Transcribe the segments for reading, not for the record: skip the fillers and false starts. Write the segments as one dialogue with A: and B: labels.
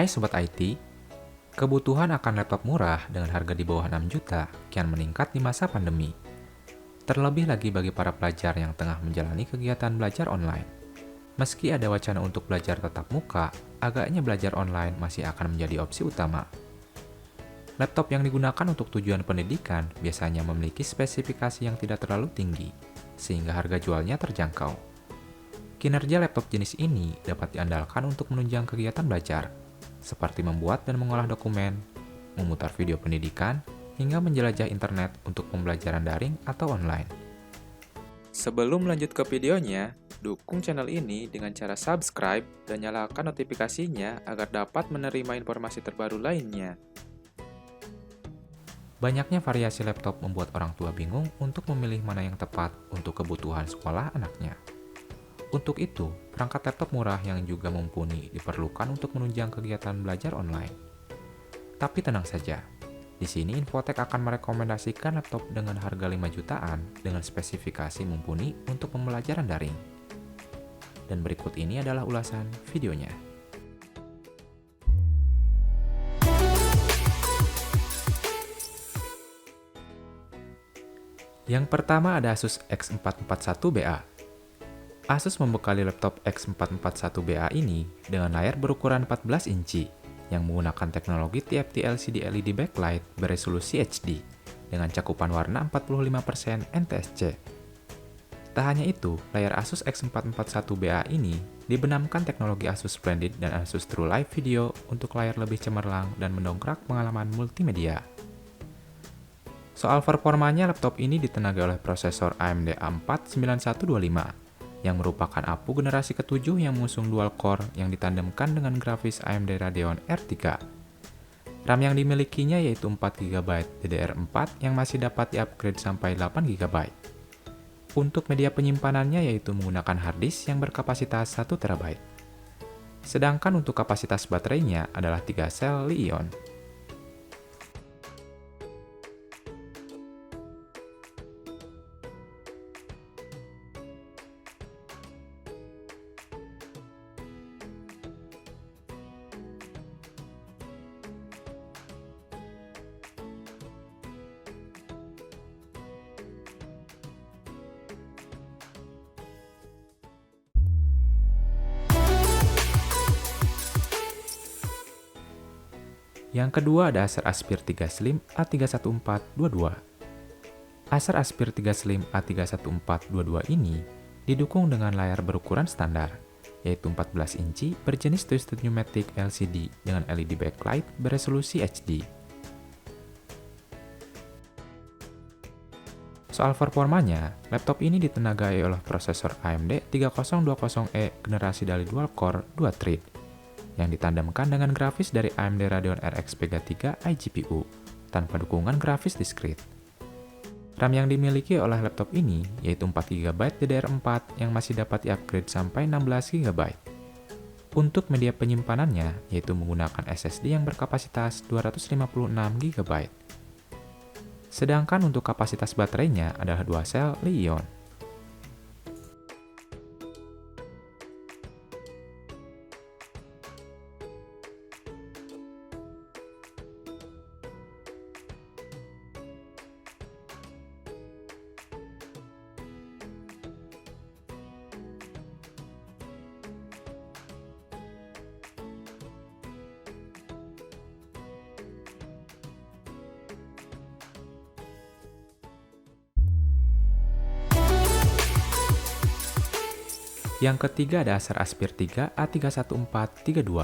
A: Hai Sobat IT, kebutuhan akan laptop murah dengan harga di bawah 6 juta kian meningkat di masa pandemi. Terlebih lagi bagi para pelajar yang tengah menjalani kegiatan belajar online. Meski ada wacana untuk belajar tatap muka, agaknya belajar online masih akan menjadi opsi utama. Laptop yang digunakan untuk tujuan pendidikan biasanya memiliki spesifikasi yang tidak terlalu tinggi, sehingga harga jualnya terjangkau. Kinerja laptop jenis ini dapat diandalkan untuk menunjang kegiatan belajar, seperti membuat dan mengolah dokumen, memutar video pendidikan, hingga menjelajah internet untuk pembelajaran daring atau online. Sebelum lanjut ke videonya, dukung channel ini dengan cara subscribe dan nyalakan notifikasinya agar dapat menerima informasi terbaru lainnya. Banyaknya variasi laptop membuat orang tua bingung untuk memilih mana yang tepat untuk kebutuhan sekolah anaknya. Untuk itu, perangkat laptop murah yang juga mumpuni diperlukan untuk menunjang kegiatan belajar online. Tapi tenang saja, di sini Infotech akan merekomendasikan laptop dengan harga 5 jutaan dengan spesifikasi mumpuni untuk pembelajaran daring. Dan berikut ini adalah ulasan videonya. Yang pertama ada Asus X441BA. Asus membekali laptop X441BA ini dengan layar berukuran 14 inci yang menggunakan teknologi TFT LCD LED backlight beresolusi HD dengan cakupan warna 45% NTSC. Tak hanya itu, layar Asus X441BA ini dibenamkan teknologi Asus Splendid dan Asus TrueLight Video untuk layar lebih cemerlang dan mendongkrak pengalaman multimedia. Soal performanya, laptop ini ditenagai oleh prosesor AMD A4 9125 yang merupakan APU generasi ke-7 yang mengusung dual core yang ditandemkan dengan grafis AMD Radeon R3. RAM yang dimilikinya yaitu 4GB DDR4 yang masih dapat di-upgrade sampai 8GB. Untuk media penyimpanannya yaitu menggunakan hard disk yang berkapasitas 1TB. Sedangkan untuk kapasitas baterainya adalah 3 sel Li-ion. Yang kedua ada Acer Aspire 3 Slim A31422. Acer Aspire 3 Slim A31422 ini didukung dengan layar berukuran standar, yaitu 14 inci berjenis Twisted Pneumatic LCD dengan LED backlight beresolusi HD. Soal performanya, laptop ini ditenagai oleh prosesor AMD 3020E generasi dari dual core 2 thread yang ditandemkan dengan grafis dari AMD Radeon RX Vega 3 iGPU tanpa dukungan grafis diskrit. RAM yang dimiliki oleh laptop ini yaitu 4GB DDR4 yang masih dapat di-upgrade sampai 16GB. Untuk media penyimpanannya yaitu menggunakan SSD yang berkapasitas 256GB. Sedangkan untuk kapasitas baterainya adalah 2 sel Li-ion. Yang ketiga ada Acer Aspire 3 A31432.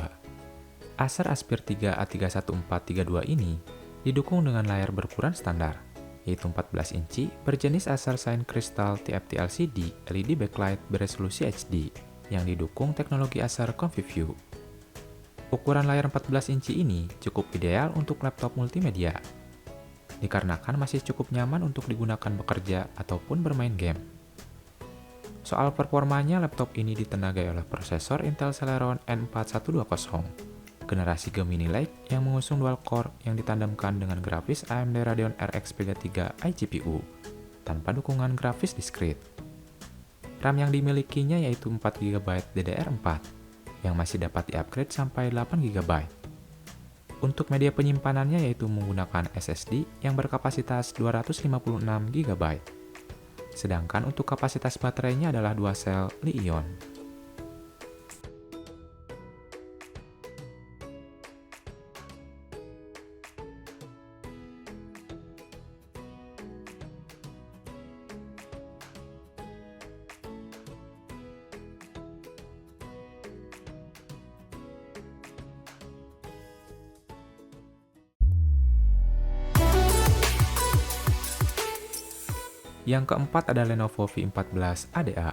A: Acer Aspire 3 A31432 ini didukung dengan layar berukuran standar, yaitu 14 inci berjenis Acer Shine Crystal TFT LCD LED backlight beresolusi HD yang didukung teknologi Acer Conviview. Ukuran layar 14 inci ini cukup ideal untuk laptop multimedia, dikarenakan masih cukup nyaman untuk digunakan bekerja ataupun bermain game. Soal performanya, laptop ini ditenagai oleh prosesor Intel Celeron N4120, generasi Gemini Lake yang mengusung dual core yang ditandemkan dengan grafis AMD Radeon RX Vega 3 iGPU, tanpa dukungan grafis diskrit. RAM yang dimilikinya yaitu 4GB DDR4, yang masih dapat di-upgrade sampai 8GB. Untuk media penyimpanannya yaitu menggunakan SSD yang berkapasitas 256 GB. Sedangkan untuk kapasitas baterainya adalah 2 sel Li-ion. Yang keempat ada Lenovo V14 ADA.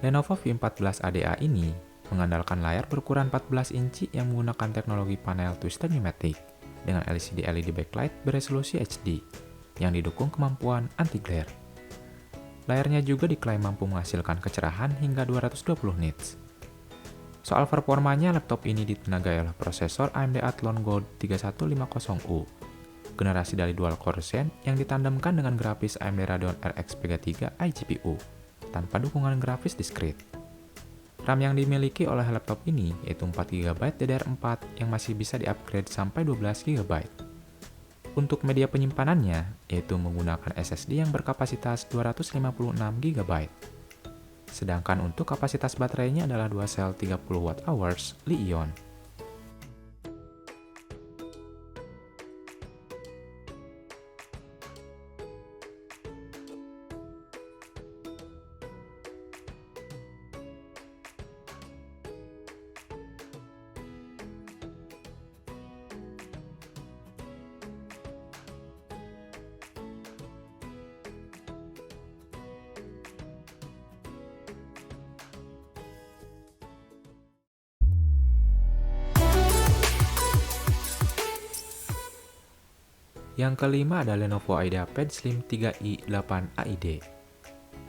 A: Lenovo V14 ADA ini mengandalkan layar berukuran 14 inci yang menggunakan teknologi panel Twisted Pneumatic dengan LCD LED backlight beresolusi HD yang didukung kemampuan anti-glare. Layarnya juga diklaim mampu menghasilkan kecerahan hingga 220 nits. Soal performanya, laptop ini ditenagai oleh prosesor AMD Athlon Gold 3150U, generasi dari dual core Zen yang ditandemkan dengan grafis AMD Radeon RX Vega 3 iGPU, tanpa dukungan grafis diskrit. RAM yang dimiliki oleh laptop ini yaitu 4GB DDR4 yang masih bisa di-upgrade sampai 12GB. Untuk media penyimpanannya yaitu menggunakan SSD yang berkapasitas 256GB. Sedangkan untuk kapasitas baterainya adalah 2 sel 30Wh Li-ion. Yang kelima ada Lenovo IdeaPad Slim 3i 8AID.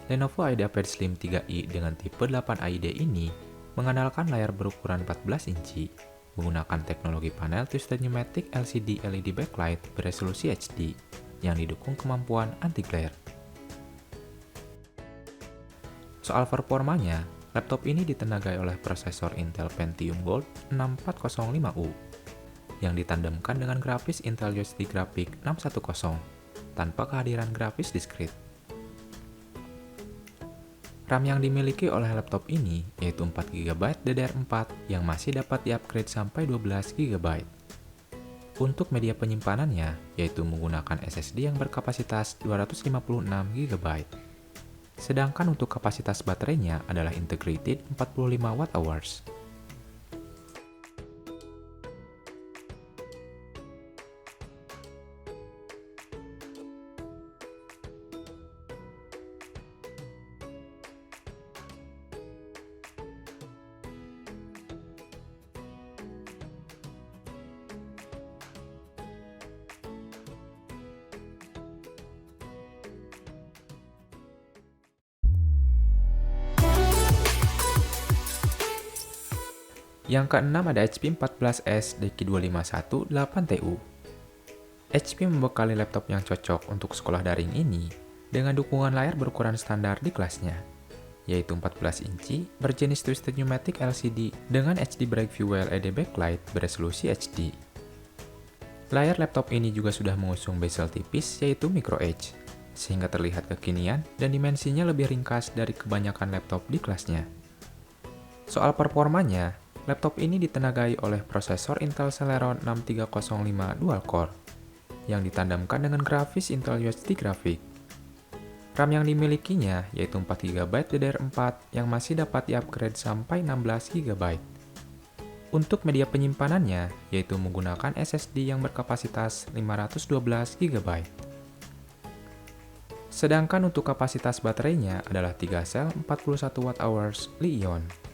A: Lenovo IdeaPad Slim 3i dengan tipe 8AID ini mengandalkan layar berukuran 14 inci, menggunakan teknologi panel Twisted Pneumatic LCD LED backlight beresolusi HD yang didukung kemampuan anti-glare. Soal performanya, laptop ini ditenagai oleh prosesor Intel Pentium Gold 6405U yang ditandemkan dengan grafis Intel Joystick Graphic 610 tanpa kehadiran grafis diskrit. RAM yang dimiliki oleh laptop ini yaitu 4GB DDR4 yang masih dapat di-upgrade sampai 12GB. Untuk media penyimpanannya yaitu menggunakan SSD yang berkapasitas 256GB. Sedangkan untuk kapasitas baterainya adalah integrated 45Wh. Yang keenam ada HP 14S Deki251 8TU. HP membekali laptop yang cocok untuk sekolah daring ini dengan dukungan layar berukuran standar di kelasnya, yaitu 14 inci berjenis Twisted Pneumatic LCD dengan HD Breakview LED backlight beresolusi HD. Layar laptop ini juga sudah mengusung bezel tipis yaitu micro edge, sehingga terlihat kekinian dan dimensinya lebih ringkas dari kebanyakan laptop di kelasnya. Soal performanya, laptop ini ditenagai oleh prosesor Intel Celeron 6305 dual core yang ditandemkan dengan grafis Intel Joystick Graphic. RAM yang dimilikinya yaitu 4GB DDR4 yang masih dapat di-upgrade sampai 16GB. Untuk media penyimpanannya yaitu menggunakan SSD yang berkapasitas 512GB. Sedangkan untuk kapasitas baterainya adalah 3 sel 41Wh Li-ion.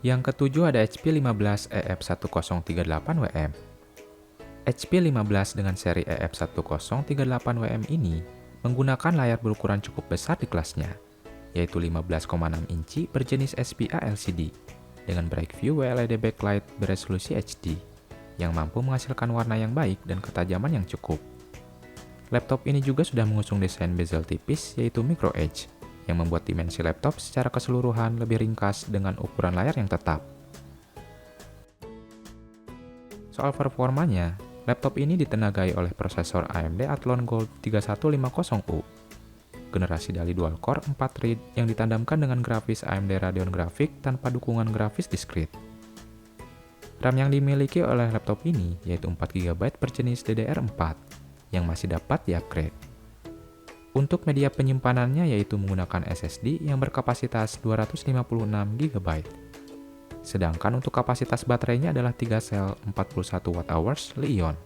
A: Yang ketujuh ada HP 15EF1038WM. HP 15 dengan seri EF1038WM ini menggunakan layar berukuran cukup besar di kelasnya, yaitu 15,6 inci berjenis SPA LCD dengan Brightview WLED backlight beresolusi HD yang mampu menghasilkan warna yang baik dan ketajaman yang cukup. Laptop ini juga sudah mengusung desain bezel tipis yaitu micro edge yang membuat dimensi laptop secara keseluruhan lebih ringkas dengan ukuran layar yang tetap. Soal performanya, laptop ini ditenagai oleh prosesor AMD Athlon Gold 3150U, generasi Dali dual core 4 thread yang ditandamkan dengan grafis AMD Radeon Graphics tanpa dukungan grafis diskrit. RAM yang dimiliki oleh laptop ini yaitu 4GB berjenis DDR4 yang masih dapat di-upgrade. Untuk media penyimpanannya yaitu menggunakan SSD yang berkapasitas 256GB. Sedangkan untuk kapasitas baterainya adalah 3 sel 41 Wh Li-ion.